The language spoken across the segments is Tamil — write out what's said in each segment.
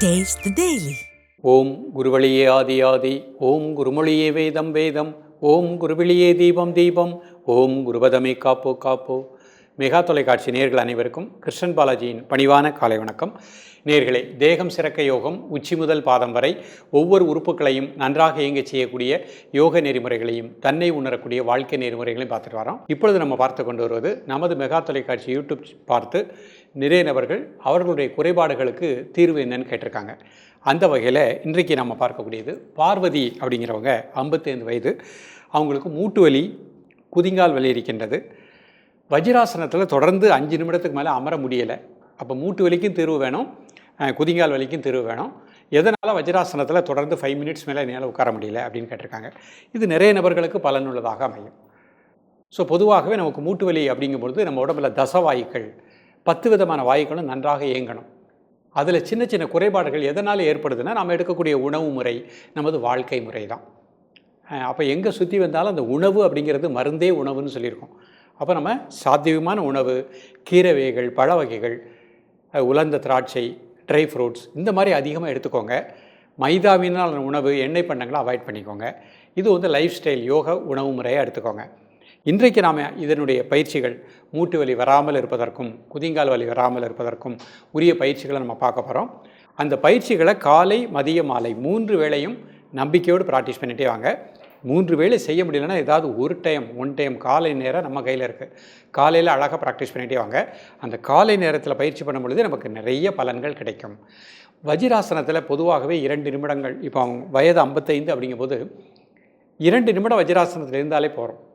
Taste the Daily. ஓம் குருவழியே ஆதி ஆதி, ஓம் குருமொழியே வேதம் வேதம், ஓம் குருவிழியே தீபம் தீபம், ஓம் குருபதமே காப்போ காப்போ. மெகா தொலைக்காட்சி நேர்கள் அனைவருக்கும் கிருஷ்ணன் பாலாஜியின் பணிவான காலை வணக்கம். நேர்களே, தேகம் சிறக்க யோகம் உச்சி முதல் பாதம் வரை ஒவ்வொரு உறுப்புகளையும் நன்றாக இயங்க செய்யக்கூடிய யோக நெறிமுறைகளையும் தன்னை உணரக்கூடிய வாழ்க்கை நெறிமுறைகளையும் பார்த்துட்டு வரோம். இப்பொழுது நம்ம பார்த்து கொண்டு வருவது நமது மெகா தொலைக்காட்சி யூடியூப் பார்த்து நிறைய நபர்கள் அவர்களுடைய குறைபாடுகளுக்கு தீர்வு என்னன்னு கேட்டிருக்காங்க. அந்த வகையில் இன்றைக்கு நம்ம பார்க்கக்கூடியது பார்வதி அப்படிங்கிறவங்க 55 வயது. அவங்களுக்கு மூட்டு வலி, குதிங்கால் வலி இருக்கின்றது. வஜ்ராசனத்தில் தொடர்ந்து 5 நிமிடத்துக்கு மேலே அமர முடியலை. அப்போ மூட்டு வலிக்கும் தீர்வு வேணும், குதிங்கால் வலிக்கும் தீர்வு வேணும். எதனால் வஜ்ராசனத்தில் தொடர்ந்து 5 மினிட்ஸ் மேலே என்னால் உட்கார முடியல அப்படின்னு கேட்டிருக்காங்க. இது நிறைய நபர்களுக்கு பலனுள்ளதாக அமையும். ஸோ பொதுவாகவே நமக்கு மூட்டு வலி அப்படிங்கும்பொழுது நம்ம உடம்புல தசவாயுக்கள் 10 விதமான வாயுக்களும் நன்றாக இயங்கணும். அதில் சின்ன சின்ன குறைபாடுகள் எதனால் ஏற்படுதுன்னா நம்ம எடுக்கக்கூடிய உணவு முறை, நமது வாழ்க்கை முறை தான். அப்போ எங்கே சுற்றி வந்தாலும் அந்த உணவு அப்படிங்கிறது மருந்தே உணவுன்னு சொல்லியிருக்கோம். அப்போ நம்ம சாத்தியமான உணவு, கீரை வகைகள், பழ வகைகள், உலர்ந்த திராட்சை, ட்ரை ஃப்ரூட்ஸ் இந்த மாதிரி அதிகமாக எடுத்துக்கோங்க. மைதாவினால் உணவு, எண்ணெய் பண்டங்களை அவாய்ட் பண்ணிக்கோங்க. இது லைஃப் ஸ்டைல் யோக உணவு முறையை எடுத்துக்கோங்க. இன்றைக்கு நாம் இதனுடைய பயிற்சிகள் மூட்டு வலி வராமல் இருப்பதற்கும் குதிங்கால் வலி வராமல் இருப்பதற்கும் உரிய பயிற்சிகளை நம்ம பார்க்க போகிறோம். அந்த பயிற்சிகளை காலை, மதியம், மாலை 3 வேளையும் நம்பிக்கையோடு ப்ராக்டிஸ் பண்ணிகிட்டே வாங்க. 3 வேளை செய்ய முடியலன்னா ஏதாவது ஒன் டைம் காலை நேரம் நம்ம கையில் இருக்குது. காலையில் அழகாக ப்ராக்டிஸ் பண்ணிகிட்டே வாங்க. அந்த காலை நேரத்தில் பயிற்சி பண்ணும் பொழுது நமக்கு நிறைய பலன்கள் கிடைக்கும். வஜ்ராசனத்தில் பொதுவாகவே 2 நிமிடங்கள், இப்போ அவங்க வயது 55 அப்படிங்கும்போது 2 நிமிடம் வஜ்ராசனத்தில் இருந்தாலே போகிறோம்.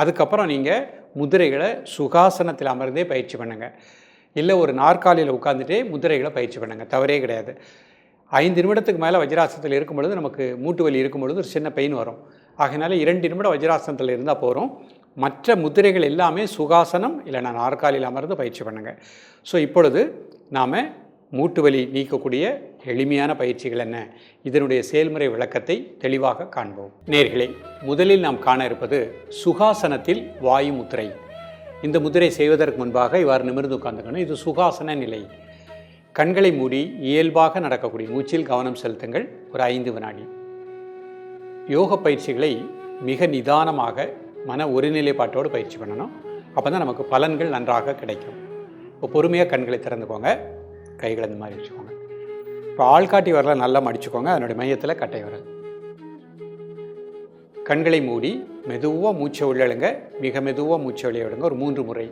அதுக்கப்புறம் நீங்கள் முதிரைகளை சுகாசனத்தில் அமர்ந்தே பயிற்சி பண்ணுங்கள். இல்லை ஒரு நாற்காலியில் உட்காந்துட்டே முதிரைகளை பயிற்சி பண்ணுங்கள், தவறே கிடையாது. 5 நிமிடத்துக்கு மேலே வஜ்ராசனத்தில் இருக்கும் பொழுது நமக்கு மூட்டு வலி இருக்கும் பொழுது ஒரு சின்ன பெயின் வரும். ஆகையினால 2 நிமிடம் வஜ்ராசனத்தில் இருந்தால் போகிறோம். மற்ற முதிரைகள் எல்லாமே சுகாசனம் இல்லைனா நாற்காலியில் அமர்ந்து பயிற்சி பண்ணுங்கள். ஸோ இப்பொழுது நாம் மூட்டு வலி நீக்கக்கூடிய எளிமையான பயிற்சிகள் என்ன, இதனுடைய செயல்முறை விளக்கத்தை தெளிவாக காண்போம். நேர்களே, முதலில் நாம் காண இருப்பது சுகாசனத்தில் வாயு முத்திரை. இந்த முத்திரை செய்வதற்கு முன்பாக இவ்வாறு நிமிர்ந்து உட்கார்ந்துக்கணும். இது சுகாசன நிலை. கண்களை மூடி இயல்பாக நடக்கக்கூடிய மூச்சில் கவனம் செலுத்துங்கள். ஒரு 5 வினாடி. யோக பயிற்சிகளை மிக நிதானமாக மன ஒருநிலைப்பாட்டோடு பயிற்சி பண்ணணும். அப்போ தான் நமக்கு பலன்கள் நன்றாக கிடைக்கும். இப்போ பொறுமையாக கண்களை திறந்துக்கோங்க, கைகளை இந்த மாதிரி வச்சுக்கோங்க. இப்போ ஆள்காட்டி வரல நல்லா மடிச்சுக்கோங்க. அதனுடைய மையத்தில் கட்டை வரல். கண்களை மூடி மெதுவாக மூச்சை உள்ளழுங்க, மிக மெதுவாக மூச்சை வெளியே விடுங்க. ஒரு 3 முறை.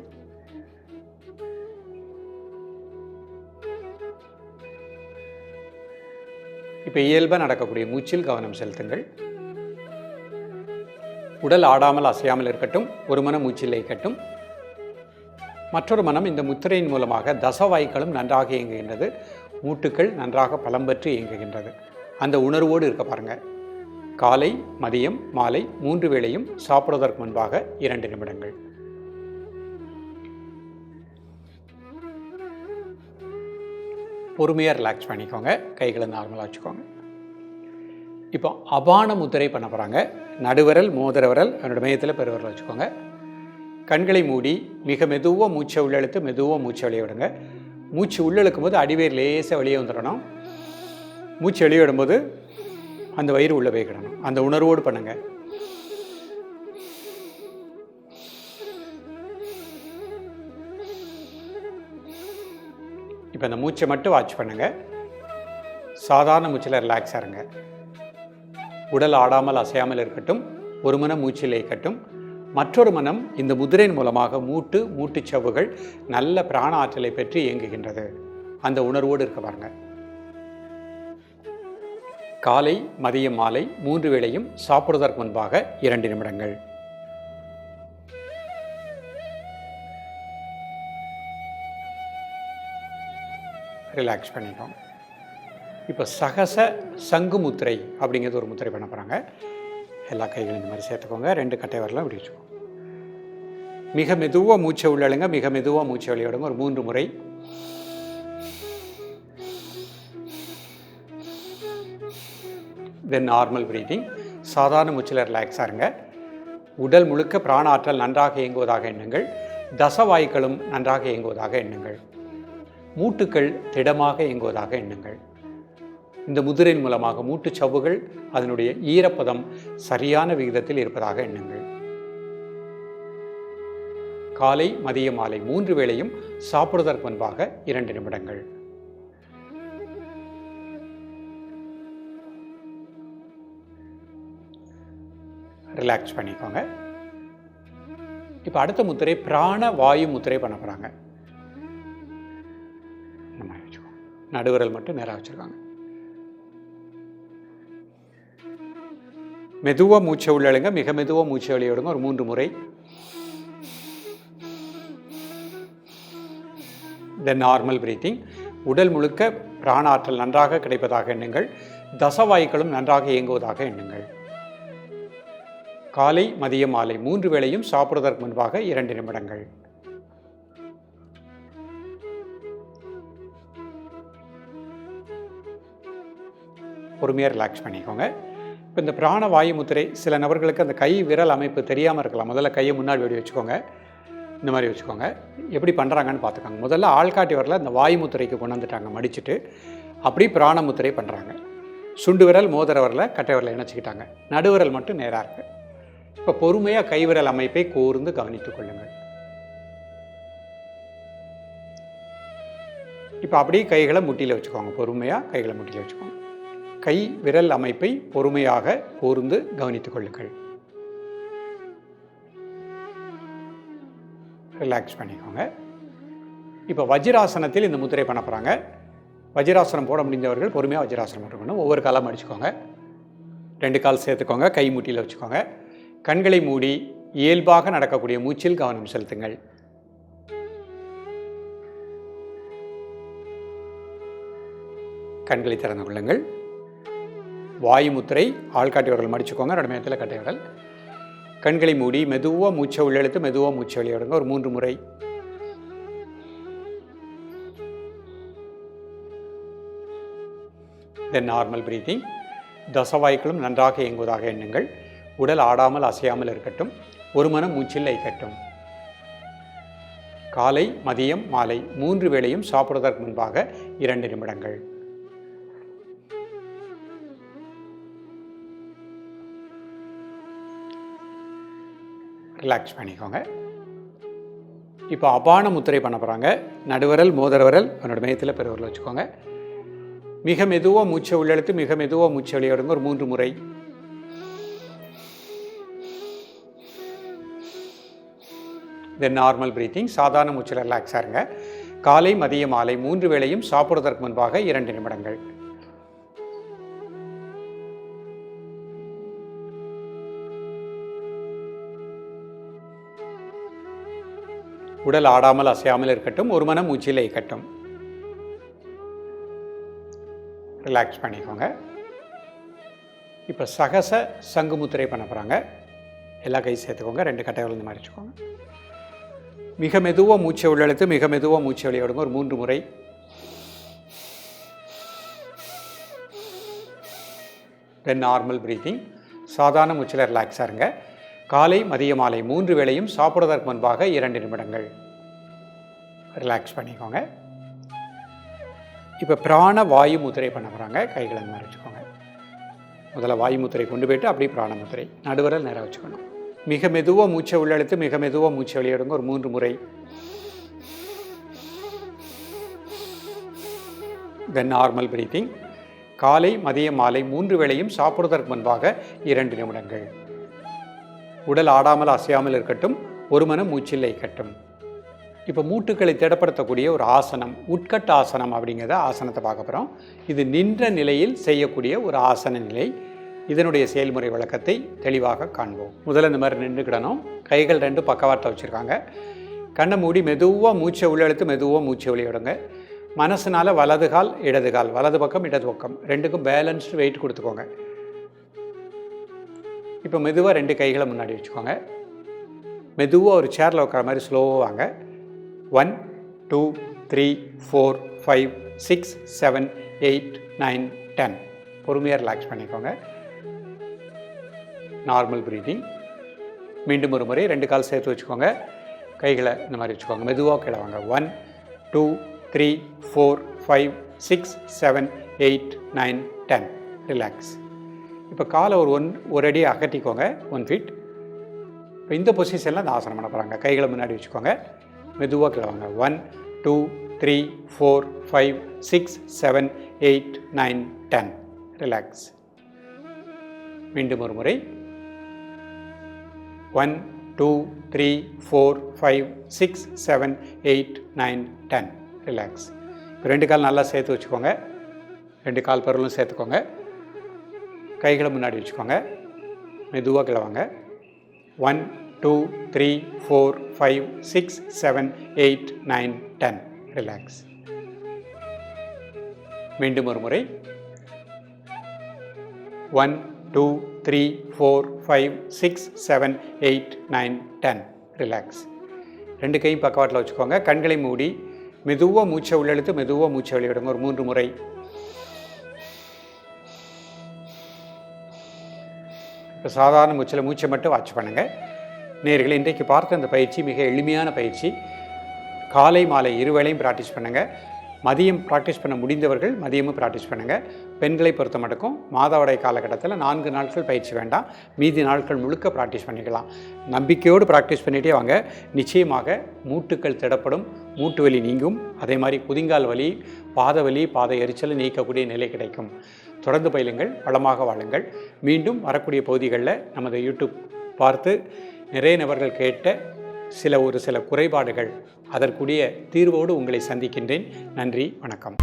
இப்போ இயல்பாக நடக்கக்கூடிய மூச்சில் கவனம் செலுத்துங்கள். உடல் ஆடாமல் அசையாமல் இருக்கட்டும். ஒரு மனம் மூச்சில் இருக்கட்டும். மற்றொரு மனம் இந்த முத்திரையின் மூலமாக தசவாய்க்களும் நன்றாக இயங்குகின்றது. மூட்டுக்கள் நன்றாக பலம் பெற்று இயங்குகின்றது. அந்த உணர்வோடு இருக்க பாருங்கள். காலை, மதியம், மாலை 3 வேளையும் சாப்பிடுவதற்கு முன்பாக 2 நிமிடங்கள். பொறுமையாக ரிலாக்ஸ் பண்ணிக்கோங்க. கைகளை நார்மலாக வச்சுக்கோங்க. இப்போ அபான முத்திரை பண்ண போகிறாங்க. நடுவிரல், மோதிர விரல் என்னோட மையத்தில் பெருவிரல் வச்சுக்கோங்க. கண்களை மூடி மிக மெதுவாக மூச்சை உள்ளெழுத்து மெதுவாக மூச்சை வெளியே விடுங்க. மூச்சு உள்ளெழுக்கும் போது அடிவேர் லேசாக வெளியே வந்துடணும். மூச்சு வெளியே விடும்போது அந்த வயிறு உள்ளே போய்க்கிடணும். அந்த உணர்வோடு பண்ணுங்க. இப்போ அந்த மூச்சை மட்டும் வாட்ச் பண்ணுங்க. சாதாரண மூச்சில் ரிலாக்ஸாக இருங்க. உடல் ஆடாமல் அசையாமல் இருக்கட்டும். ஒரு மனம் மூச்சில் இருக்கட்டும். மற்றொரு மனம் இந்த முதிரையின் மூலமாக மூட்டுச் சவ்வுகள் நல்ல பிராண ஆற்றலை பெற்று இயங்குகின்றது. அந்த உணர்வோடு இருக்க பாருங்க. காலை, மதியம், மாலை 3 வேளையும் சாப்பிடுவதற்கு முன்பாக 2 நிமிடங்கள். ரிலாக்ஸ் பண்ணிக்கோங்க. இப்போ சகச சங்கு முத்திரை அப்படிங்கிறது ஒரு முத்திரை பண்ண போகிறாங்க. எல்லா கைகளும் இந்த மாதிரி சேர்த்துக்கோங்க. 2 கட்டை வரலாம் இப்படி வச்சுக்கோங்க. மிக மெதுவாக மூச்சை உள்ளழுங்க, மிக மெதுவாக மூச்சை வெளியிடுங்க. ஒரு 3 முறை. தென் நார்மல் ப்ரீதிங். சாதாரண மூச்சில் ரிலாக்ஸாக இருங்க. உடல் முழுக்க பிராண ஆற்றல் நன்றாக இயங்குவதாக எண்ணுங்கள். தசவாய்க்களும் நன்றாக இயங்குவதாக எண்ணுங்கள். மூட்டுக்கள் திடமாக இயங்குவதாக எண்ணுங்கள். இந்த முதிரின் மூலமாக மூட்டுச் சவ்வுகள் அதனுடைய ஈரப்பதம் சரியான விகிதத்தில் இருப்பதாக எண்ணுங்கள். காலை மதிய மாலை 3 வேளையும் சாப்பிடுவதற்கு முன்பாக 2 நிமிடங்கள். ரிலாக்ஸ் பண்ணிக்கோங்க. இப்போ அடுத்த முத்திரை பிராண வாயு முத்திரை பண்ண போகிறாங்க. இந்த மாதிரி வச்சுக்கோங்க. நடுவிரல் மட்டும் நேராக வச்சுருக்காங்க. மெதுவாக மூச்சை உள்ளழுங்க, மிக மெதுவாக மூச்சை வெளியிடுங்க. ஒரு 3 முறை. தென் நார்மல் பிரீத்திங். உடல் முழுக்க பிராண ஆற்றல் நன்றாக கிடைப்பதாக எண்ணுங்கள். தசவாயுக்களும் நன்றாக இயங்குவதாக எண்ணுங்கள். காலை மதிய மாலை 3 வேளையும் சாப்பிடுவதற்கு முன்பாக 2 நிமிடங்கள். பொறுமையாக ரிலாக்ஸ் பண்ணிக்கோங்க. இப்போ இந்த பிராண வாயு முத்திரை சில நபர்களுக்கு அந்த கை விரல் அமைப்பு தெரியாமல் இருக்கலாம். முதல்ல கையை முன்னாடி வெடி வச்சுக்கோங்க. இந்த மாதிரி வச்சுக்கோங்க. எப்படி பண்ணுறாங்கன்னு பார்த்துக்கோங்க. முதல்ல ஆள்காட்டி வரல இந்த வாயு முத்திரைக்கு கொண்டு வந்துட்டாங்க மடிச்சுட்டு. அப்படி பிராண முத்திரை பண்ணுறாங்க. சுண்டு விரல் மோதிர வரல கட்டை விரலை இணைச்சிக்கிட்டாங்க. நடுவிரல் மட்டும் நேராக இருக்குது. இப்போ பொறுமையாக கைவிரல் அமைப்பை கூர்ந்து கவனித்துக் கொள்ளுங்கள். இப்போ அப்படியே கைகளை முட்டியில் வச்சுக்கோங்க. பொறுமையாக கைகளை முட்டியில் வச்சுக்கோங்க. கை விரல் அமைப்பை பொறுமையாக கூர்ந்து கவனித்துக் கொள்ளுங்கள். ரிலாக்ஸ் பண்ணிக்கோங்க. இப்போ வஜ்ராசனத்தில் இந்த முத்திரை பண்ண போகிறாங்க. வஜ்ராசனம் போட முடிந்தவர்கள் பொறுமையாக வஜ்ராசனம் போட்டுக்கணும். ஒவ்வொரு காலம் அடிச்சுக்கோங்க. 2 கால் சேர்த்துக்கோங்க. கை முட்டியில் வச்சுக்கோங்க. கண்களை மூடி இயல்பாக நடக்கக்கூடிய மூச்சில் கவனம் செலுத்துங்கள். கண்களை திறந்து கொள்ளுங்கள். வாயு முத்திரை ஆள்காட்டி விரல் மடிச்சுக்கோங்க. 2 மேத்தில் கட்டை விரல். கண்களை மூடி மெதுவாக மூச்சை உள்ளெழுத்து மெதுவாக மூச்சை வெளியிடுங்க. ஒரு 3 முறை. தென் நார்மல் பிரீத்திங். தசவாய்க்களும் நன்றாக இயங்குவதாக எண்ணுங்கள். உடல் ஆடாமல் அசையாமல் இருக்கட்டும். ஒரு மனம் மூச்சில் லயிக்கட்டும். காலை மதியம் மாலை 3 வேளையும் சாப்பிடுவதற்கு முன்பாக 2 நிமிடங்கள். ரிலாக்ஸ் பண்ணிக்கோங்க. இப்போ அபான முத்திரை பண்ண போகிறாங்க. நடுவரல் மோதிரவரல் என்னோட மையத்தில் பெருவரல் வச்சுக்கோங்க. மிக மெதுவாக மூச்சை உள்ளெழுத்து மிக மெதுவாக மூச்சை வெளியிடுங்க. ஒரு 3 முறை. தென் நார்மல் பிரீத்திங். சாதாரண மூச்சில் ரிலாக்ஸாக இருங்க. காலை மதிய மாலை 3 வேளையும் சாப்பிடுவதற்கு முன்பாக 2 நிமிடங்கள். உடல் ஆடாமல் அசையாமல் இருக்கட்டும். ஒரு மனம் மூச்சில் லயிக்கட்டும். ரிலாக்ஸ் பண்ணிக்கோங்க. இப்போ சகச சங்கு முத்திரை பண்ண போகிறாங்க. எல்லா கை சேர்த்துக்கோங்க. 2 கட்டை விழுந்து மாதிரி வச்சுக்கோங்க. மிக மெதுவாக மூச்சை உள்ளெழுத்து மிக மெதுவாக மூச்சை வெளியிடுங்க. ஒரு 3 முறை. தென் நார்மல் பிரீத்திங். சாதாரண மூச்சில் ரிலாக்ஸாக இருங்க. காலை மதிய மாலை 3 வேளையும் சாப்பிடுவதற்கு முன்பாக 2 நிமிடங்கள். ரிலாக்ஸ் பண்ணிக்கோங்க. இப்போ பிராண வாயு முத்திரை பண்ண போகிறாங்க. கைகளை அந்த மாதிரி வச்சுக்கோங்க. முதல்ல வாயு முத்திரை கொண்டு போய்ட்டு அப்படியே பிராண முத்திரை. நடுவரல் நேராக வச்சுக்கணும். மிக மெதுவாக மூச்சை உள்ளெழுத்து மிக மெதுவாக மூச்சை வெளியிடுங்க. ஒரு 3 முறை. தென் நார்மல் பிரீத்திங். காலை மதிய மாலை 3 வேளையும் சாப்பிடுவதற்கு முன்பாக 2 நிமிடங்கள். உடல் ஆடாமல் அசையாமல் இருக்கட்டும். ஒரு மனம் மூச்சில் லயிக்கட்டும். இப்போ மூட்டுக்களை திடப்படுத்தக்கூடிய ஒரு ஆசனம் உட்கட்ட ஆசனம் அப்படிங்கிறத ஆசனத்தை பார்க்க போகிறோம். இது நின்ற நிலையில் செய்யக்கூடிய ஒரு ஆசன நிலை. இதனுடைய செயல்முறை விளக்கத்தை தெளிவாக காண்போம். முதல்ல இந்த மாதிரி நின்றுக்கிடணும். கைகள் 2 பக்கவாட்டில் வச்சுருக்காங்க. கண்ணை மூடி மெதுவாக மூச்சை உள்ளெழுத்து மெதுவாக மூச்சை வெளியிடுங்க. மனசுனால வலது கால் இடது கால், வலது பக்கம் இடது பக்கம் 2க்கும் பேலன்ஸ்டு வெயிட் கொடுத்துக்கோங்க. இப்போ மெதுவாக 2 கைகளை முன்னாடி வச்சுக்கோங்க. மெதுவாக ஒரு சேரில் உட்கார மாதிரி ஸ்லோவாக வாங்க. 1 2 3 4 5 6 7 8 9 10. பொறுமையாக ரிலாக்ஸ் பண்ணிக்கோங்க. Normal breathing. மீண்டும் ஒரு முறை 2 கால் சேர்த்து வச்சுக்கோங்க. கைகளை இந்த மாதிரி வச்சுக்கோங்க. மெதுவாக கீழே வாங்க. 1 2 3 4 5 6 7 8 9 10. ரிலாக்ஸ். இப்போ காலை ஒரு அடி அகட்டிக்கோங்க, 1 feet. இப்போ இந்த பொசிஷனில் அந்த ஆசனம் பண்ண போகிறாங்க. கைகளை முன்னாடி வச்சுக்கோங்க, மெதுவாக கிளவாங்க. 1 2 3 4 5 6 7 8 9 10. ரிலாக்ஸ். மீண்டும் ஒரு முறை. 1 2 3 4 5 6 7 8 9 10. ரிலாக்ஸ். இப்போ 2 கால் நல்லா சேர்த்து வச்சுக்கோங்க, 2 கால் பருவலும் சேர்த்துக்கோங்க. கைகளை முன்னாடி வச்சுக்கோங்க, மெதுவாக கிளவாங்க. 1 2 3 4 5 6 7 8 9 10. ரிலாக்ஸ். மீண்டும் ஒரு முறை. 1 2 3 4 5 6 7 8 9 10. ரிலாக்ஸ். 2 கையும் பக்கவாட்டில் வச்சுக்கோங்க. கண்களை மூடி மெதுவாக மூச்சை உள்ளெழுத்து மெதுவாக மூச்சை வெளியிடுங்க. ஒரு 3 முறை. இப்போ சாதாரண மூச்சை மட்டும் வாட்ச் பண்ணுங்கள். நேயர்களே, இன்றைக்கு பார்த்த இந்த பயிற்சி மிக எளிமையான பயிற்சி. காலை மாலை இருவேளையும் ப்ராக்டிஸ் பண்ணுங்கள். மதியம் ப்ராக்டிஸ் பண்ண முடிந்தவர்கள் மதியமும் ப்ராக்டிஸ் பண்ணுங்கள். பெண்களை பொறுத்த மட்டுக்கும் மாதவிடாய் காலகட்டத்தில் 4 நாட்கள் பயிற்சி வேண்டாம், மீதி நாட்கள் முழுக்க ப்ராக்டிஸ் பண்ணிக்கலாம். நம்பிக்கையோடு ப்ராக்டிஸ் பண்ணிகிட்டே வாங்க. நிச்சயமாக மூட்டுக்கள் திடப்படும், மூட்டு வலி நீங்கும். அதே மாதிரி குதிங்கால் வலி, பாத வலி, பாத எரிச்சலை நீக்கக்கூடிய நிலை கிடைக்கும். தொடர்ந்து பயிலுங்கள், வளமாக வாழுங்கள். மீண்டும் வரக்கூடிய பகுதிகளில் நமது யூடியூப் பார்த்து நிறைய நபர்கள் கேட்ட சில குறைபாடுகள், அதற்குரிய தீர்வோடு உங்களை சந்திக்கின்றேன். நன்றி, வணக்கம்.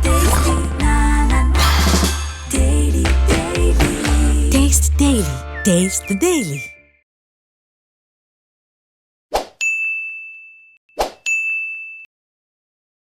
Taste the Daily.